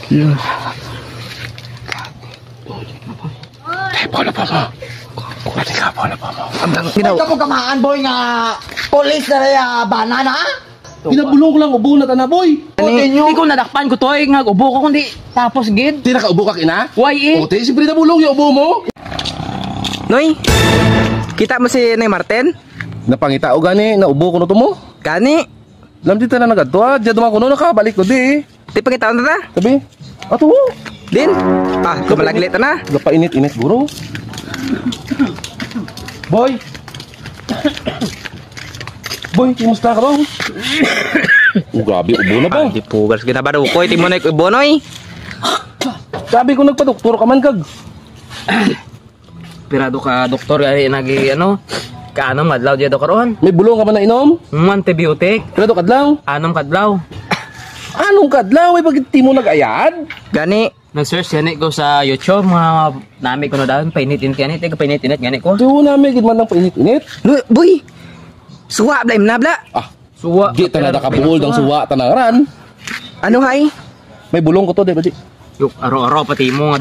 Yeah. Bola pa mo. Pati ka, bola pa mo. Ay ka po kamaan boy nga polis na rin banana. Pinabulong ko lang ubo na ta na boy. Hindi ko nadakpan ko to nga ubo ko kundi tapos gid. Di nakaubo ka kina? Why eh? Ote, siyempre nabulong yung ubo mo. Noy, kita mo si Noy Martin? Napangita o gani, naubo ko na to mo. Kani? Lam di ta na nagadto, diya duman ko no, nakabalik ko di. Di pangita na ta? Sabi, ato mo. Din? Kumalaglit na. Gapa init-init guro. Boy. Boy, kumusta ka ba? Grabe, ubo na ba? Di pugas ginabado ko, iti mo na ubo Noy. Sabi ko nagpa-doktor ka man kag. Pirado ka doktor ay nagi ano? Kaano madlaw diya do karon? May bulong ka man na inom? Antibiotic. Pero kadlaw. Anong kadlaw? Anong kadlaw? Ay bakit di mo nag-ayad? Gani. Nag-search gani ko sa YouTube mga nami ko na daan painitin kani tiga painitin gani ko. Di mo namin gid man ng painit-init. No, boy. Suwa blame na bla. Ah, Suwa. di ta na nakabuol ng suwa tanangaran. Ano hay? May bulong ko to, di ba di? Yung araw-araw pati mo nga